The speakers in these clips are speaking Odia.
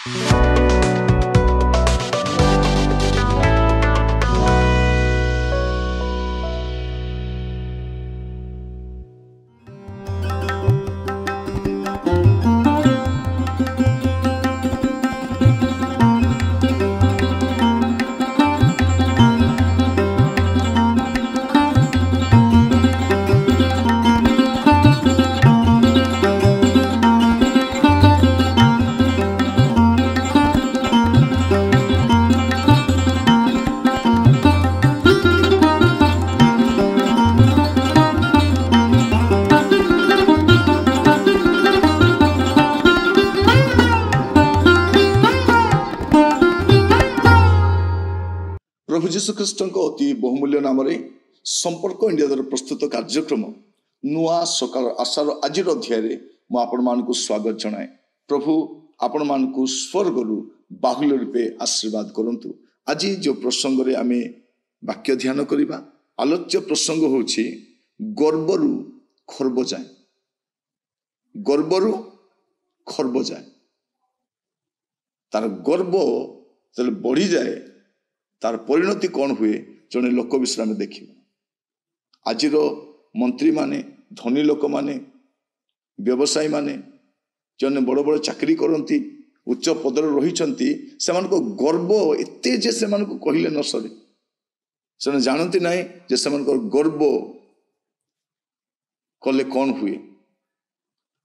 प्रभु जीशु ख्रीष्ट अति बहुमूल्य नाम संपर्क इंडिया द्वारा प्रस्तुत कार्यक्रम नुआ सकाल आशार आज अध्याय मुझे स्वागत जनाए। प्रभु आपण मानकु स्वर्गरु बाहुल्य रूपे आशीर्वाद करंतु। आज जो प्रसंग रे आमे वाक्य ध्यान करिबा, आलोच्य प्रसंग होछि गर्वरु खर्ब जाए। गर्वरु खर्ब जाए, तार गर्व जब बढ़ी जाए तार परिणति कौन हुए जड़े लोक विषय में देखिए। आज मंत्री माने, धनी लोक माने, व्यवसायी माने, जने बड़ बड़ चाकरी करती, उच्च पदर रही से गर्व एते जे से कहले न सरे। से जानती ना जे से गर्व कले कौन हुए।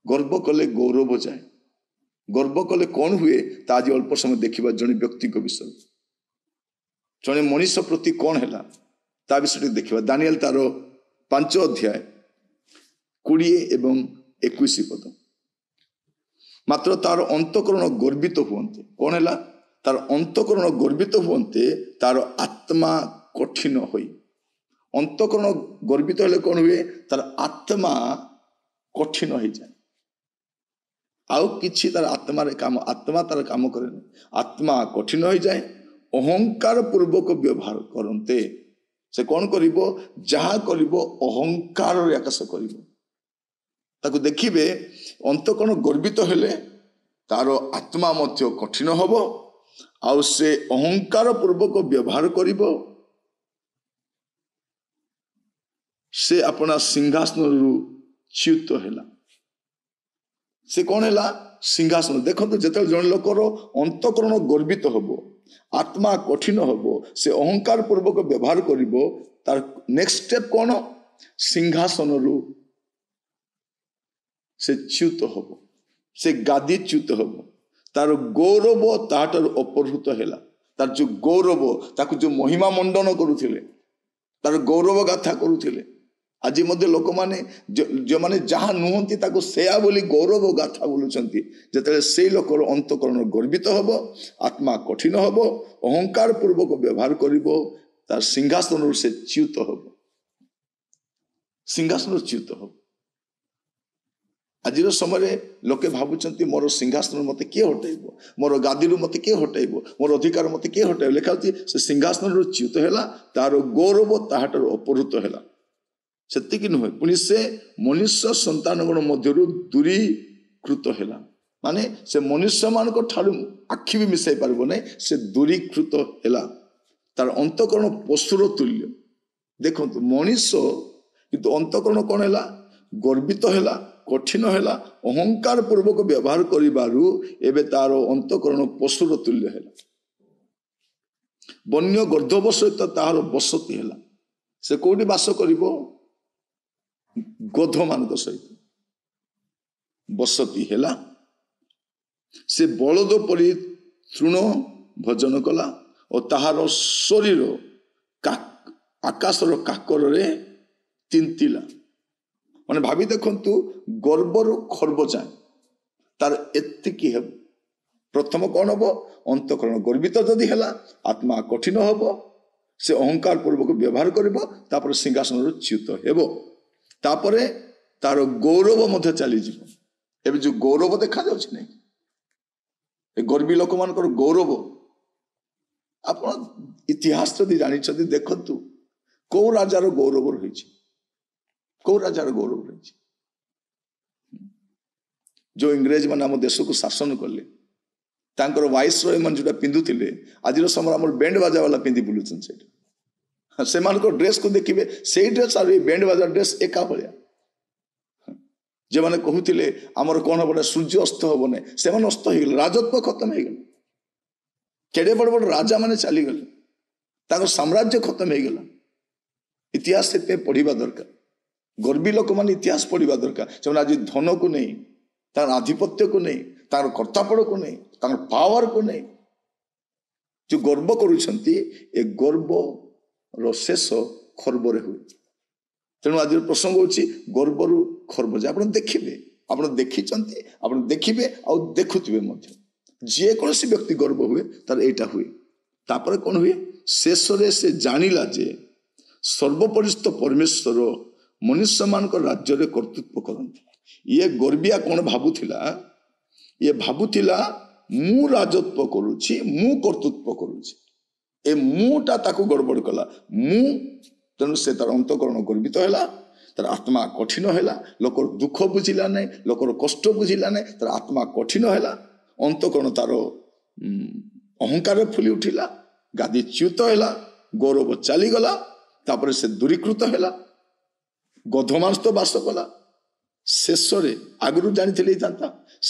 गर्व कले गौरव जाए। गर्व कले कौन हुए ता आज अल्प समय देखा जड़े व्यक्ति विषय, जड़े मनीष प्रति कौन है ता विषय देखा। दानिएल तार 5 अध्याय 20 एवं 21 पद। मात्र तार अंतकरण गर्वित हुए। कौन है तार अंतकरण गर्वित हुए, तार आत्मा कठिन होई। अंतकरण गर्वित हेले कौन हुए, तार आत्मा कठिन हो जाए। आउ किछि तार आत्मा तार काम करे। आत्मा कठिन हो जाए, अहंकार पूर्वक व्यवहार करते। से कौन करिवो, जहा करिवो अहंकार रे आकाश करिवो। ताकू देखिबे अंतकरण गर्वित हेले तार आत्मा मध्य कठिन हबो, आउ से अहंकार पूर्वक व्यवहार करिवो। से अपना सिंहासन रु च्युत हेला। से कौन है सिंहासन। देखो जिते जन लोकर अंतकरण गर्वित हबो, आत्मा कठिन हबो, से अहंकार पूर्वक व्यवहार करिवो, तार नेक्स्ट स्टेप कौन, सिंहासन रु से च्युत हबो, से गादी च्युत हबो। तार गौरव ताहाटर अपहृत हेला। तार जो गौरव, ताकू जो महिमा मंडन करुथिले, तार गौरव गाथा करुथिले। आज मध्य लोक माने जो माने जहाँ नुहंती ताको सेया बोली गौरव गाथा बोलुचंती। जतले से लोकर अंतकरण गर्वित हबो, आत्मा कठिन हबो, अहंकार पूर्वक व्यवहार करिवो, तार सिंहासन से च्युत हबो। सिंहासन च्युत हबो। आज समय लोके भावुचंती मोर सिंहासन मते किए हटाइबो, मोर गादी मते किए हटाइबो, मोर अधिकार मते किए हटाइबो। लेखा होती से सिंहासन च्युत हेला, तार गौरव ताहाटर अपहृत हेला। सेतिकी नुहे, पुणी से मनुष्य संतानगण मध्य दूरीकृत हेला। माने से मनुष्य मान ठारू आखि भी मिसाई पारबो नै, से दूरीकृत हेला। तार अंतकरण पशुर तुल्य। देखंतु मनुष्य किंतु अंतकरण कौन हेला, गर्वित हेला, कठिन हेला, अहंकार पूर्वक व्यवहार करिबारु एबे तार अंतकरण पशुर तुल्य हेला। वन्य गर्दभ सहित तार बसती हेला। से कोठी बास करिवो, गध मान सहित बसती हेला। से बलद परी तृण भोजन कला और ताहार शरीर आकाशर काकर रे तिंतिला। माने भावी देखंतु गर्वर खर्ब जाए तार एतिकी हेब। प्रथम कौन हबो, अंतकरण गर्वित जदि हेला, आत्मा कठिन हबो, से अहंकार पूर्वक व्यवहार करिवो, तापर सिंहासन च्युत हेबो। तापरे तार गौरव मध्य चली जीवो। एबे जो गौरव देखा जाउछि नै, ए गर्वी लोक मानकर गौरव आपण इतिहास जदि जानि छथि देखंतु को राजार गौरव रहिछि, को राजार गौरव रहिछि। जो इंग्रेज माने हम देश को शासन कले, ତାଙ୍କର ଭାଇସରୟ ମାନେ ଯୋଉଟା ପିନ୍ଧୁଥିଲେ ଆଜିର ସମୟରେ ଆମର ବେଣ୍ଡ ବାଜା ବାଲା ପିନ୍ଧି ବୁଲୁଛନ୍ତି ସେଇଟା। ସେମାନଙ୍କ ଡ୍ରେସକୁ ଦେଖିବେ ସେଇ ଡ୍ରେସ ଆଉ ଏଇ ବେଣ୍ଡ ବାଜା ଡ୍ରେସ ଏକା ଭଳିଆ। ଯେଉଁମାନେ କହୁଥିଲେ ଆମର କଣ ହବ ନା ସୂର୍ଯ୍ୟ ଅସ୍ତ ହବ ନାହିଁ, ସେମାନେ ଅସ୍ତ ହେଇଗଲେ, ରାଜତ୍ୱ ଖତମ ହେଇଗଲେ। କେଡ଼େ ବଡ଼ ବଡ଼ ରାଜା ମାନେ ଚାଲିଗଲେ, ତାଙ୍କର ସାମ୍ରାଜ୍ୟ ଖତମ ହେଇଗଲା। ଇତିହାସ ସେଥିପାଇଁ ପଢିବା ଦରକାର। ଗର୍ବୀ ଲୋକମାନେ ଇତିହାସ ପଢିବା ଦରକାର। ସେମାନେ ଆଜି ଧନକୁ ନେଇ, ତାଙ୍କର ଆଧିପତ୍ୟକୁ ନେଇ, ତାଙ୍କର କର୍ତ୍ତାପଡ଼କୁ ନେଇ, ତାଙ୍କର ପାୱାରକୁ ନେଇ ଯୋଉ ଗର୍ବ କରୁଛନ୍ତି, ଏ ଗର୍ବର ଶେଷ ଖର୍ବରେ ହୁଏ। ତେଣୁ ଆଜିର ପ୍ରସଙ୍ଗ ହଉଛି ଗର୍ବରୁ ଖର୍ବ ଯାଏ। ଆପଣ ଦେଖିବେ, ଆପଣ ଦେଖିଛନ୍ତି, ଆପଣ ଦେଖିବେ ଆଉ ଦେଖୁଥିବେ ମଧ୍ୟ। ଯେକୌଣସି ବ୍ୟକ୍ତି ଗର୍ବ ହୁଏ ତାର ଏଇଟା ହୁଏ। ତାପରେ କଣ ହୁଏ? ଶେଷରେ ସେ ଜାଣିଲା ଯେ ସର୍ବପରିସ୍ଥ ପରମେଶ୍ୱର ମନୁଷ୍ୟମାନଙ୍କ ରାଜ୍ୟରେ କର୍ତ୍ତୃତ୍ୱ କରନ୍ତି। ଇଏ ଗର୍ବିଆ କଣ ଭାବୁଥିଲା? ଇଏ ଭାବୁଥିଲା ମୁଁ ରାଜତ୍ୱ କରୁଛି, ମୁଁ କର୍ତ୍ତୃତ୍ୱ କରୁଛି। ଏ ମୁଁଟା ତାକୁ ଗଡ଼ବଡ଼ କଲା। ମୁଁ, ତେଣୁ ସେ ତାର ଅନ୍ତଃକରଣ ଗର୍ବିତ ହେଲା, ତାର ଆତ୍ମା କଠିନ ହେଲା, ଲୋକର ଦୁଃଖ ବୁଝିଲା ନାହିଁ, ଲୋକର କଷ୍ଟ ବୁଝିଲା ନାହିଁ, ତାର ଆତ୍ମା କଠିନ ହେଲା, ଅନ୍ତଃକରଣ ତାର ଅହଙ୍କାରରେ ଫୁଲି ଉଠିଲା, ଗାଦିଚ୍ୟୁତ ହେଲା, ଗୌରବ ଚାଲିଗଲା, ତାପରେ ସେ ଦୂରୀକୃତ ହେଲା, ଗଧମାଂସ ବାସ କଲା। ଶେଷରେ, ଆଗରୁ ଜାଣିଥିଲେ ହେଇଥାନ୍ତା,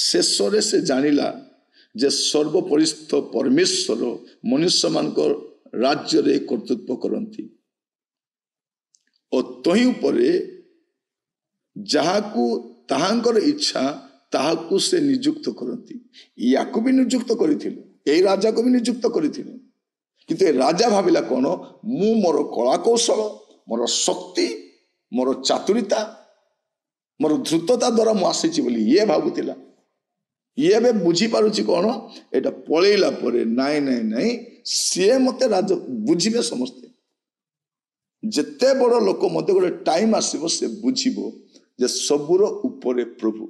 ଶେଷରେ ସେ ଜାଣିଲା ଯେ ସର୍ବପରିସ୍ଥ ପରମେଶ୍ୱର ମନୁଷ୍ୟମାନଙ୍କ ରାଜ୍ୟରେ କର୍ତ୍ତୃତ୍ୱ କରନ୍ତି ଓ ତହିଁ ଉପରେ ଯାହାକୁ ତାହାଙ୍କର ଇଚ୍ଛା ତାହାକୁ ସେ ନିଯୁକ୍ତ କରନ୍ତି। ୟାକୁ ବି ନିଯୁକ୍ତ କରିଥିଲେ, ଏଇ ରାଜାକୁ ବି ନିଯୁକ୍ତ କରିଥିଲେ। କିନ୍ତୁ ଏ ରାଜା ଭାବିଲା କଣ? ମୁଁ ମୋର କଳା କୌଶଳ, ମୋର ଶକ୍ତି, ମୋର ଚାତୁରିତା, ମୋର ଧୃତତା ଦ୍ୱାରା ମୁଁ ଆସିଛି ବୋଲି ଇଏ ଭାବୁଥିଲା। ଇଏ ଏବେ ବୁଝିପାରୁଛି କଣ? ଏଇଟା ପଳେଇଲା ପରେ ନାଇଁ ନାଇଁ ନାଇଁ, ସିଏ ମତେ ରାଜ ବୁଝିବେ ସମସ୍ତେ। ଯେତେ ବଡ଼ ଲୋକ ମଧ୍ୟ ଗୋଟେ ଟାଇମ ଆସିବ ସେ ବୁଝିବ ଯେ ସବୁର ଉପରେ ପ୍ରଭୁ,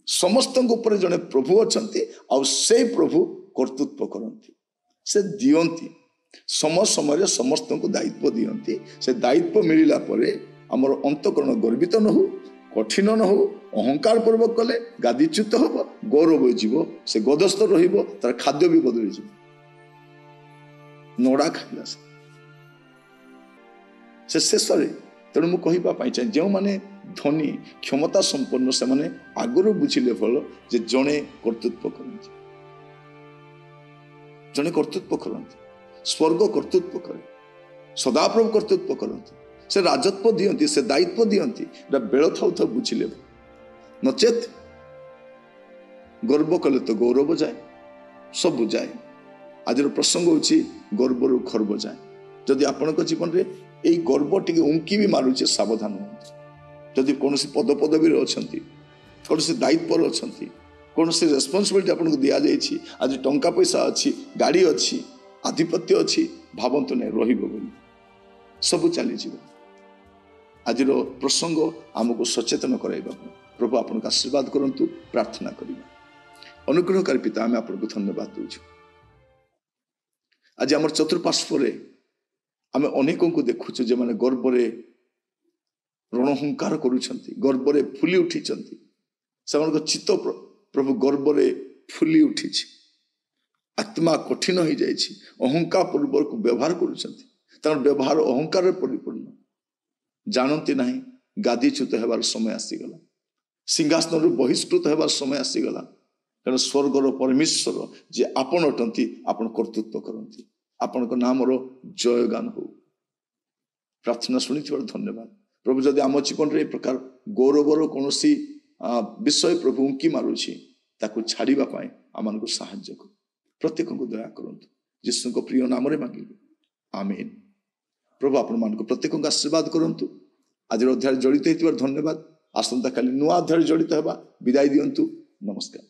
ସମସ୍ତଙ୍କ ଉପରେ ଜଣେ ପ୍ରଭୁ ଅଛନ୍ତି, ଆଉ ସେଇ ପ୍ରଭୁ କର୍ତ୍ତୃତ୍ୱ କରନ୍ତି। ସେ ଦିଅନ୍ତି, ସମୟରେ ସମସ୍ତଙ୍କୁ ଦାୟିତ୍ୱ ଦିଅନ୍ତି। ସେ ଦାୟିତ୍ୱ ମିଳିଲା ପରେ ଆମର ଅନ୍ତଃକରଣ ଗର୍ବିତ ନ ହଉ, କଠିନ ନ ହଉ, ଅହଙ୍କାର ପୂର୍ବକ କଲେ ଗାଦିଚ୍ୟୁତ ହବ, ଗୌରବ ଯିବ, ସେ ଗଦସ୍ଥ ରହିବ, ତାର ଖାଦ୍ୟ ବି ବଦଳିଯିବ। ନଡ଼ା ଖାଇଲା ସେ ଶେଷରେ। ତେଣୁ ମୁଁ କହିବା ପାଇଁ ଚାହେଁ, ଯେଉଁମାନେ ଧନୀ କ୍ଷମତା ସମ୍ପନ୍ନ ସେମାନେ ଆଗରୁ ବୁଝିଲେ ଭଲ ଯେ ଜଣେ କର୍ତ୍ତୃତ୍ୱ କରନ୍ତି, ଜଣେ କର୍ତ୍ତୃତ୍ୱ କରନ୍ତି, ସ୍ୱର୍ଗ କର୍ତ୍ତୃତ୍ୱ କରେ, ସଦାପ୍ରଭୁ କର୍ତ୍ତୃତ୍ୱ କରନ୍ତି, ସେ ରାଜତ୍ୱ ଦିଅନ୍ତି, ସେ ଦାୟିତ୍ୱ ଦିଅନ୍ତି। ଏଟା ବେଳ ଥାଉ ଥାଉ ବୁଝିଲେ, ନଚେତ୍ ଗର୍ବ କଲେ ତ ଗୌରବ ଯାଏ, ସବୁ ଯାଏ। ଆଜିର ପ୍ରସଙ୍ଗ ହଉଛି ଗର୍ବରୁ ଖର୍ବ ଯାଏ। ଯଦି ଆପଣଙ୍କ ଜୀବନରେ ଏଇ ଗର୍ବ ଟିକେ ଉଙ୍କି ବି ମାରୁଛି, ସାବଧାନ ହୁଅନ୍ତୁ। ଯଦି କୌଣସି ପଦପଦବୀରେ ଅଛନ୍ତି, କୌଣସି ଦାୟିତ୍ୱରେ ଅଛନ୍ତି, କୌଣସି ରେସ୍ପନ୍ସିବିଲିଟି ଆପଣଙ୍କୁ ଦିଆଯାଇଛି, ଆଜି ଟଙ୍କା ପଇସା ଅଛି, ଗାଡ଼ି ଅଛି, ଆଧିପତ୍ୟ ଅଛି, ଭାବନ୍ତୁ ନାହିଁ ରହିବ ବୋଲି, ସବୁ ଚାଲିଯିବ। ଆଜିର ପ୍ରସଙ୍ଗ ଆମକୁ ସଚେତନ କରାଇବା ପାଇଁ ପ୍ରଭୁ ଆପଣଙ୍କୁ ଆଶୀର୍ବାଦ କରନ୍ତୁ। ପ୍ରାର୍ଥନା କରିବା। ଅନୁଗ୍ରହକାରୀ ପିତା, ଆମେ ଆପଣଙ୍କୁ ଧନ୍ୟବାଦ ଦେଉଛୁ। ଆଜି ଆମର ଚତୁଃପାର୍ଶ୍ୱରେ ଆମେ ଅନେକଙ୍କୁ ଦେଖୁଛୁ ଯେଉଁମାନେ ଗର୍ବରେ ରଣହୁଙ୍କାର କରୁଛନ୍ତି, ଗର୍ବରେ ଫୁଲି ଉଠିଛନ୍ତି। ସେମାନଙ୍କ ଚିତ୍ତ ପ୍ରଭୁ ଗର୍ବରେ ଫୁଲି ଉଠିଛି, ଆତ୍ମା କଠିନ ହେଇଯାଇଛି, ଅହଙ୍କାର ପୂର୍ବକ ବ୍ୟବହାର କରୁଛନ୍ତି, ତାଙ୍କର ବ୍ୟବହାର ଅହଙ୍କାରରେ ପରିପୂର୍ଣ୍ଣ। ଜାଣନ୍ତି ନାହିଁ ଗାଦିଚ୍ୟୁତ ହେବାର ସମୟ ଆସିଗଲା, ସିଂହାସନରୁ ବହିଷ୍କୃତ ହେବାର ସମୟ ଆସିଗଲା। କାରଣ ସ୍ୱର୍ଗର ପରମେଶ୍ୱର ଯିଏ ଆପଣ ଅଟନ୍ତି, ଆପଣ କର୍ତ୍ତୃତ୍ୱ କରନ୍ତି। ଆପଣଙ୍କ ନାମର ଜୟଗାନ ହଉ। ପ୍ରାର୍ଥନା ଶୁଣିଥିବାରୁ ଧନ୍ୟବାଦ ପ୍ରଭୁ। ଯଦି ଆମ ଜୀବନରେ ଏ ପ୍ରକାର ଗୌରବର କୌଣସି ବିଷୟ ପ୍ରଭୁ ଉଙ୍କି ମାରୁଛି, ତାକୁ ଛାଡ଼ିବା ପାଇଁ ଆମମାନଙ୍କୁ ସାହାଯ୍ୟ କରୁ। ପ୍ରତ୍ୟେକଙ୍କୁ ଦୟା କରନ୍ତୁ, ଯୀଶୁଙ୍କ ପ୍ରିୟ ନାମରେ ମାଗିଲୁ, ଆମେନ୍। ପ୍ରଭୁ ଆପଣମାନଙ୍କୁ ପ୍ରତ୍ୟେକଙ୍କୁ ଆଶୀର୍ବାଦ କରନ୍ତୁ। ଆଜିର ଅଧ୍ୟାୟରେ ଜଡ଼ିତ ହେଇଥିବାରୁ ଧନ୍ୟବାଦ। ଆସନ୍ତାକାଲି ନୂଆ ଅଧ୍ୟାୟରେ ଜଡ଼ିତ ହେବା। ବିଦାୟ ଦିଅନ୍ତୁ। ନମସ୍କାର।